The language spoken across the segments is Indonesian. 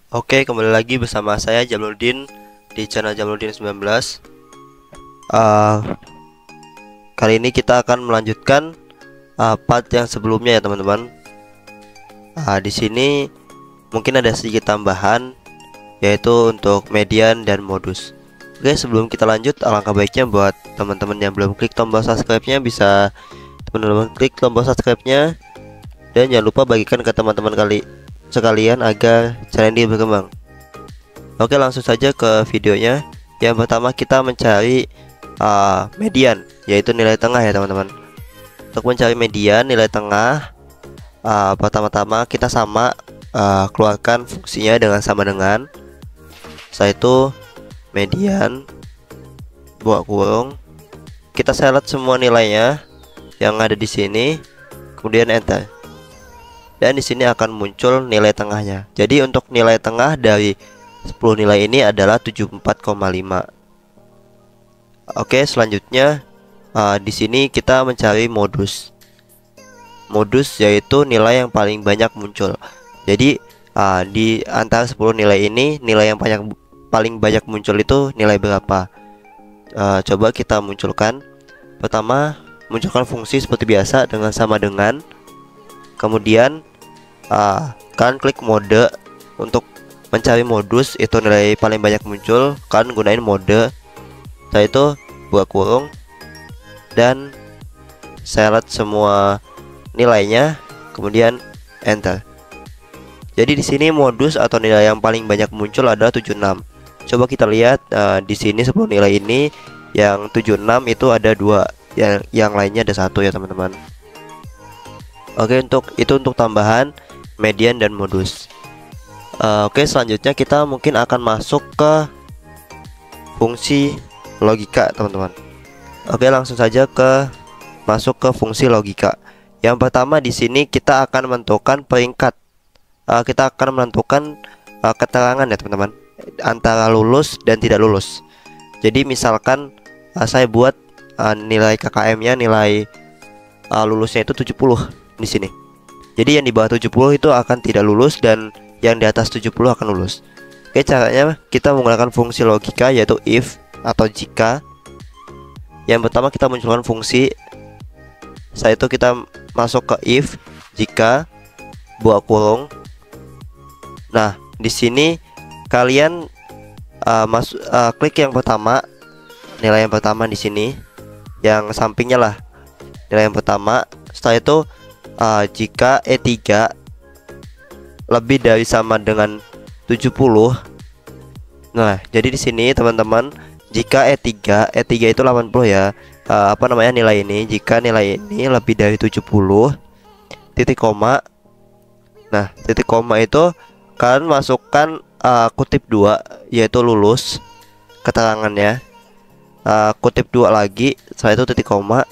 Oke, kembali lagi bersama saya Jamluddin di channel Jamluddin 19. Kali ini kita akan melanjutkan part yang sebelumnya ya teman-teman. Di sini mungkin ada sedikit tambahan, yaitu untuk median dan modus. Oke, sebelum kita lanjut, alangkah baiknya buat teman-teman yang belum klik tombol subscribe-nya, bisa teman-teman klik tombol subscribe-nya, dan jangan lupa bagikan ke teman-teman sekalian agar channel ini berkembang. Oke, langsung saja ke videonya. Yang pertama kita mencari median, yaitu nilai tengah ya teman-teman. Untuk mencari median nilai tengah, pertama-tama kita keluarkan fungsinya dengan sama dengan. Setelah itu median buka kurung, kita select semua nilainya yang ada di sini, kemudian enter. Dan di sini akan muncul nilai tengahnya. Jadi untuk nilai tengah dari 10 nilai ini adalah 74,5. Oke, selanjutnya di sini kita mencari modus. Modus yaitu nilai yang paling banyak muncul. Jadi di antara 10 nilai ini, nilai yang paling banyak muncul itu nilai berapa? Coba kita munculkan. Pertama, munculkan fungsi seperti biasa dengan sama dengan. Kemudian kalian klik mode untuk mencari modus, itu nilai paling banyak muncul. Kalian gunain mode. Setelah itu buka kurung dan select semua nilainya, kemudian enter. Jadi di sini modus atau nilai yang paling banyak muncul adalah 76. Coba kita lihat di sini 10 nilai ini, yang 76 itu ada 2, yang lainnya ada 1 ya teman-teman. Oke, untuk tambahan median dan modus. Oke, selanjutnya kita mungkin akan masuk ke fungsi logika teman-teman. Oke, langsung saja masuk ke fungsi logika. Yang pertama di sini kita akan menentukan peringkat. Kita akan menentukan keterangan ya teman-teman, antara lulus dan tidak lulus. Jadi misalkan saya buat nilai KKM-nya, nilai lulusnya itu 70 di sini. Jadi yang di bawah 70 itu akan tidak lulus, dan yang di atas 70 akan lulus. Oke, caranya kita menggunakan fungsi logika, yaitu if atau jika. Yang pertama kita munculkan fungsi. Setelah itu kita masuk ke if, jika, buka kurung. Nah, di sini kalian klik yang pertama, nilai yang pertama di sini, yang sampingnya lah, nilai yang pertama. Setelah itu jika E3 lebih dari sama dengan 70. Nah, jadi di sini teman-teman, jika E3 itu 80 ya. Nilai ini, jika nilai ini lebih dari 70, titik koma. Nah, titik koma itu kalian masukkan kutip 2, yaitu lulus keterangannya. Kutip 2 lagi, setelah itu titik koma.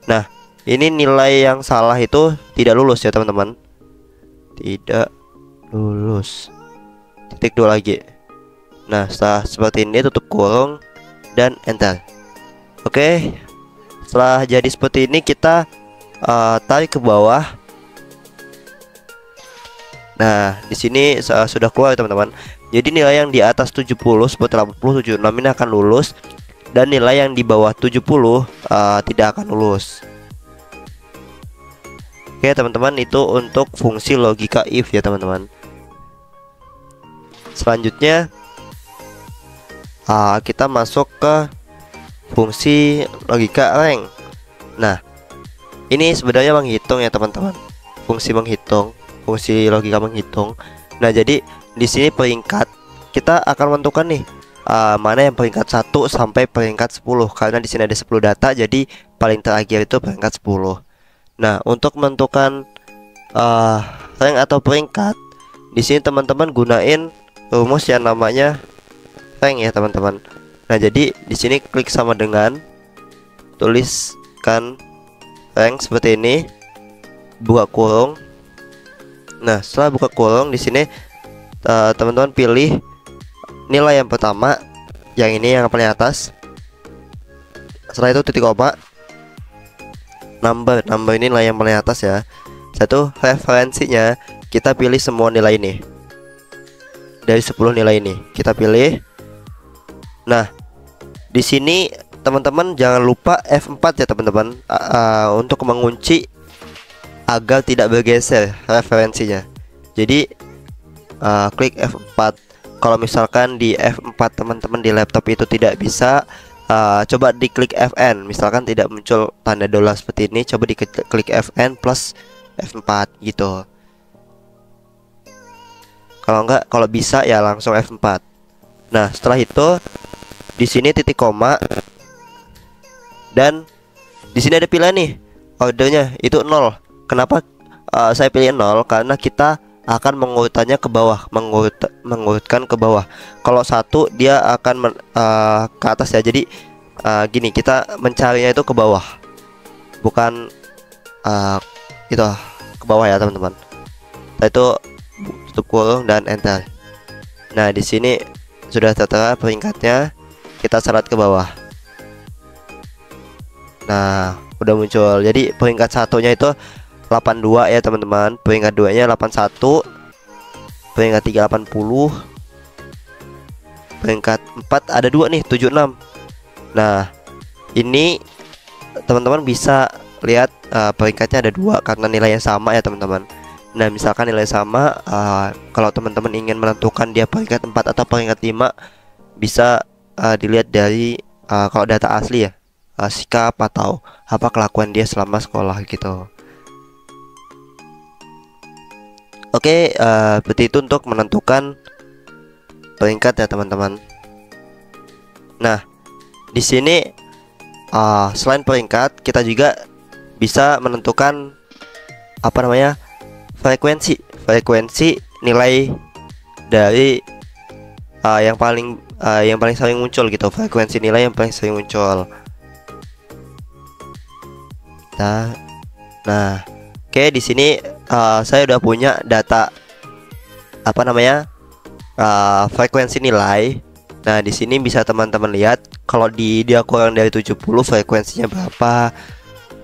Nah, ini nilai yang salah itu tidak lulus ya teman-teman. Tidak lulus. Titik 2 lagi. Nah, setelah seperti ini tutup kurung dan enter. Oke. Setelah jadi seperti ini, kita tarik ke bawah. Nah, di sini sudah keluar ya teman-teman. Jadi nilai yang di atas 70 seperti 80, 76 ini akan lulus, dan nilai yang di bawah 70 tidak akan lulus. Oke teman-teman, itu untuk fungsi logika if ya teman-teman. Selanjutnya kita masuk ke fungsi logika rank. Nah, ini sebenarnya menghitung ya teman-teman. Fungsi logika menghitung. Nah, jadi di sini peringkat kita akan menentukan nih mana yang peringkat 1 sampai peringkat 10, karena di sini ada 10 data, jadi paling terakhir itu peringkat 10. Nah, untuk menentukan rank atau peringkat, di sini teman-teman gunain rumus yang namanya rank ya teman-teman. Nah, jadi di sini klik sama dengan, tuliskan rank seperti ini, buka kurung. Nah, setelah buka kurung, di sini teman-teman pilih nilai yang pertama, yang ini yang paling atas. Setelah itu titik koma, number ini nilai yang paling atas ya. Satu, referensinya kita pilih semua nilai ini. dari 10 nilai ini. Kita pilih. Nah, di sini teman-teman jangan lupa F4 ya teman-teman, untuk mengunci agar tidak bergeser referensinya. Jadi klik F4. Kalau misalkan di F4 teman-teman di laptop itu tidak bisa, coba diklik Fn. Misalkan tidak muncul tanda dolar seperti ini, coba diklik Fn plus F4 gitu. Kalau enggak, kalau bisa ya langsung F4. Nah, setelah itu di sini titik koma, dan di sini ada pilihan nih, ordernya itu 0. Kenapa saya pilih 0? Karena kita akan mengurutannya ke bawah, mengurutkan ke bawah. Kalau 1 dia akan ke atas ya. Jadi gini, kita mencarinya itu ke bawah, bukan itu ke bawah ya teman-teman. Setelah itu tutup kurung dan enter. Nah, di sini sudah tertera peringkatnya, kita seret ke bawah. Nah, udah muncul. Jadi peringkat satunya itu 82 ya teman-teman, peringkat 2 nya 81, peringkat 3 80, peringkat 4 ada 2 nih 76. Nah, ini teman-teman bisa lihat peringkatnya ada 2 karena nilainya sama ya teman-teman. Nah, misalkan nilai sama, kalau teman-teman ingin menentukan dia peringkat 4 atau peringkat 5, bisa dilihat dari kalau data asli ya, sikap atau apa kelakuan dia selama sekolah gitu. Oke, seperti itu untuk menentukan peringkat ya teman-teman. Nah, di sini selain peringkat, kita juga bisa menentukan apa namanya, frekuensi nilai dari yang paling sering muncul gitu, frekuensi nilai yang paling sering muncul. Nah, oke, di sini saya udah punya data apa namanya, frekuensi nilai. Nah, di sini bisa teman-teman lihat kalau dia kurang dari 70 frekuensinya berapa,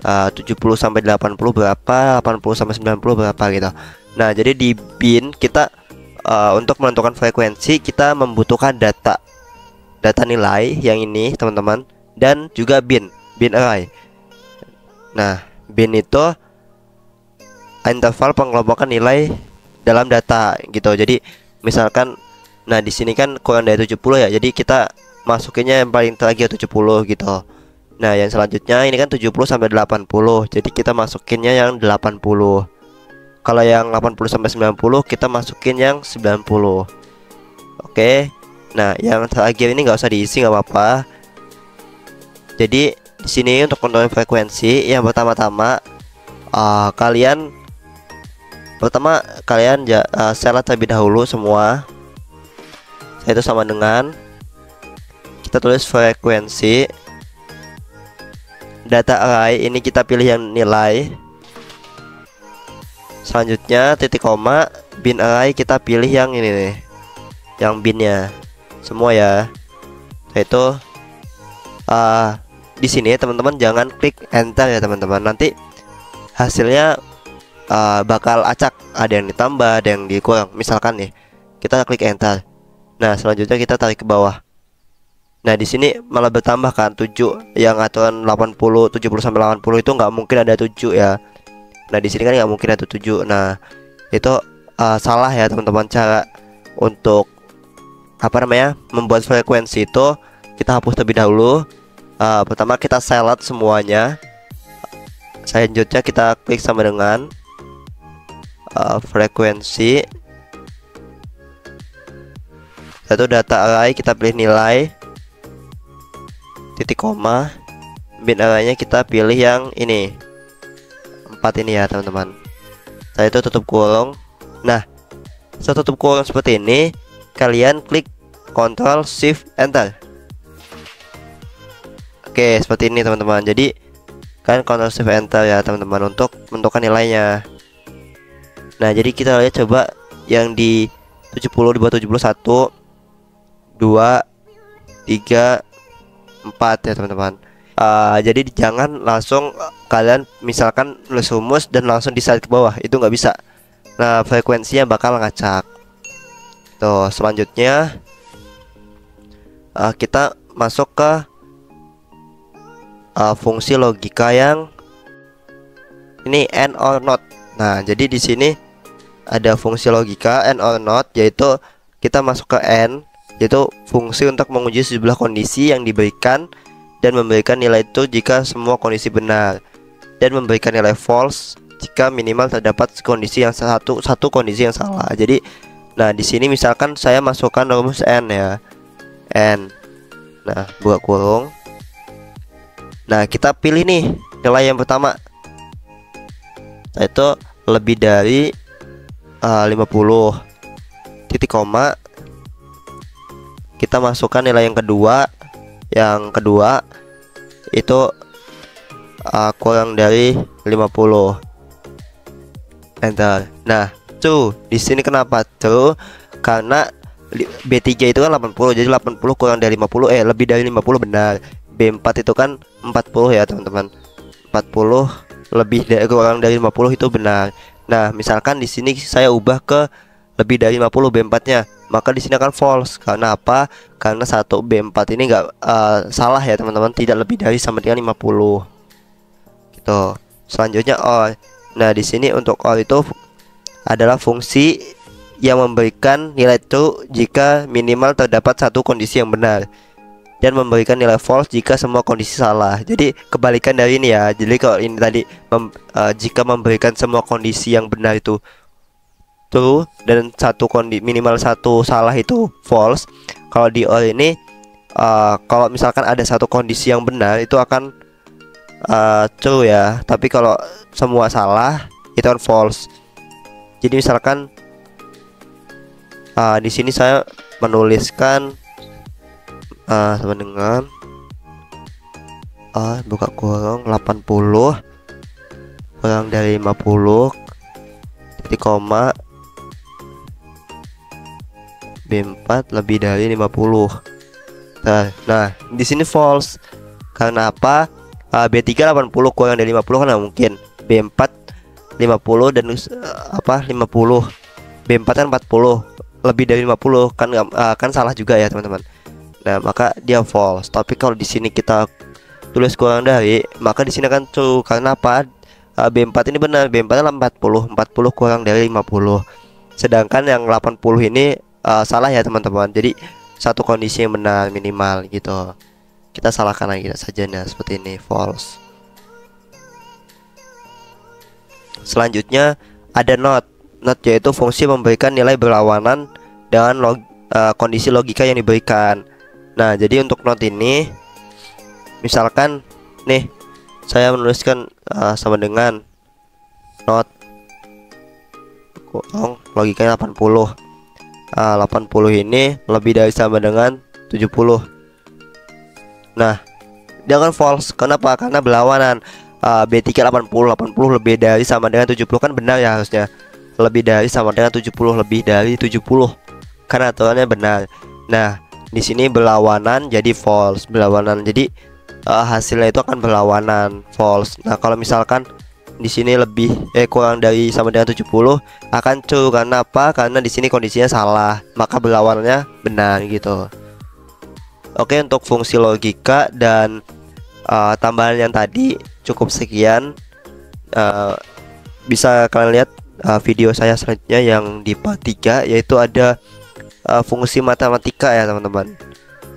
70 sampai 80 berapa, 80 sampai 90 berapa gitu. Nah, jadi di bin kita untuk menentukan frekuensi kita membutuhkan data nilai yang ini teman-teman, dan juga bin array. Nah, bin itu interval pengelompokan nilai dalam data gitu. Jadi misalkan, nah di sini kan kurang dari 70 ya, jadi kita masukinnya yang paling terakhir 70 gitu. Nah, yang selanjutnya ini kan 70 sampai 80, jadi kita masukinnya yang 80. Kalau yang 80 sampai 90 kita masukin yang 90. Oke. Nah, yang terakhir ini nggak usah diisi, nggak apa-apa. Jadi di sini untuk menentukan frekuensi, yang pertama-tama kalian select terlebih dahulu semua. Saya itu sama dengan, kita tulis frekuensi data array, ini kita pilih yang nilai. Selanjutnya titik koma, bin array kita pilih yang ini nih, yang binnya semua ya. Yaitu di sini teman-teman jangan klik enter ya teman-teman, nanti hasilnya bakal acak, ada yang ditambah, ada yang dikurang. Misalkan nih kita klik enter, nah selanjutnya kita tarik ke bawah. Nah, di sini malah bertambah kan 7, yang aturan 80, 70 sampai 80 itu nggak mungkin ada 7 ya. Nah, di sini kan nggak mungkin ada 7. Nah, itu salah ya teman-teman. Cara untuk apa namanya, membuat frekuensi itu kita hapus terlebih dahulu. Pertama kita select semuanya. Selanjutnya kita klik sama dengan frekuensi. Satu data array kita pilih nilai, titik koma, bin arraynya kita pilih yang ini 4 ini ya teman-teman. Saya itu tutup kurung. Nah, setelah tutup kurung seperti ini, kalian klik Ctrl Shift Enter. Oke, seperti ini teman-teman. Jadi kan Ctrl Shift Enter ya teman-teman untuk menentukan nilainya. Nah, jadi kita lihat coba yang di 70 di bawah 71, 2, 3, 4 ya teman-teman. Jadi jangan langsung kalian misalkan nulis rumus dan langsung di slide ke bawah, itu nggak bisa. Nah, frekuensinya bakal ngacak. Tuh, selanjutnya kita masuk ke fungsi logika yang ini and or not. Nah, jadi di sini ada fungsi logika and or not, yaitu kita masuk ke and, yaitu fungsi untuk menguji sejumlah kondisi yang diberikan dan memberikan nilai itu jika semua kondisi benar, dan memberikan nilai false jika minimal terdapat kondisi yang satu kondisi yang salah. Jadi, nah di sini misalkan saya masukkan rumus n ya, n. Nah, buka kurung. Nah, kita pilih nih nilai yang pertama, yaitu lebih dari 50 titik koma. Kita masukkan nilai yang kedua. Yang kedua itu kurang dari 50. Enter. Nah, tuh di sini kenapa tuh? Karena B3 itu kan 80, jadi 80 kurang dari 50 lebih dari 50 benar. B4 itu kan 40 ya, teman-teman. 40 lebih dari kurang dari 50 itu benar. Nah, misalkan di sini saya ubah ke lebih dari 50 B4-nya, maka di sini akan false. Karena apa? Karena satu B4 ini enggak salah ya, teman-teman, tidak lebih dari sama dengan 50. Gitu. Selanjutnya or. Nah, di sini untuk or itu adalah fungsi yang memberikan nilai true jika minimal terdapat satu kondisi yang benar, dan memberikan nilai false jika semua kondisi salah. Jadi kebalikan dari ini ya. Jadi kalau ini tadi jika memberikan semua kondisi yang benar itu true dan minimal satu salah itu false. Kalau di or ini kalau misalkan ada satu kondisi yang benar itu akan true ya, tapi kalau semua salah itu kan false. Jadi misalkan di sini saya menuliskan sama dengan buka kurung 80 kurang dari 50 titik koma B4 lebih dari 50. Nah, di sini false. Karena apa? B3 80 kurang dari 50 kan nggak mungkin. B4 50 dan 50. B4 kan 40 lebih dari 50 kan kan salah juga ya, teman-teman. Nah, maka dia false. Tapi kalau di sini kita tulis kurang dari, maka di sini akan true. Karena apa? B4 ini benar. B4 adalah 40 kurang dari 50. Sedangkan yang 80 ini salah ya, teman-teman. Jadi satu kondisi yang benar minimal gitu. Kita salahkan lagi saja nah, seperti ini false. Selanjutnya ada not. Not yaitu fungsi memberikan nilai berlawanan dengan kondisi logika yang diberikan. Nah, jadi untuk not ini misalkan nih saya menuliskan sama dengan not logikanya 80. 80 ini lebih dari sama dengan 70. Nah, dia akan false. Kenapa? Karena berlawanan. B3 80 lebih dari sama dengan 70 kan benar ya, harusnya lebih dari sama dengan 70, lebih dari 70 karena aturannya benar. Nah, di sini berlawanan jadi false. Berlawanan jadi hasilnya itu akan berlawanan false. Nah, kalau misalkan di sini lebih kurang dari sama dengan 70 akan true. Karena apa? Karena di sini kondisinya salah, maka berlawanannya benar gitu. Oke, untuk fungsi logika dan tambahan yang tadi cukup sekian. Bisa kalian lihat video saya selanjutnya yang di part 3, yaitu ada fungsi matematika ya, teman-teman.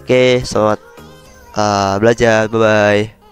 Oke, selamat belajar. Bye bye.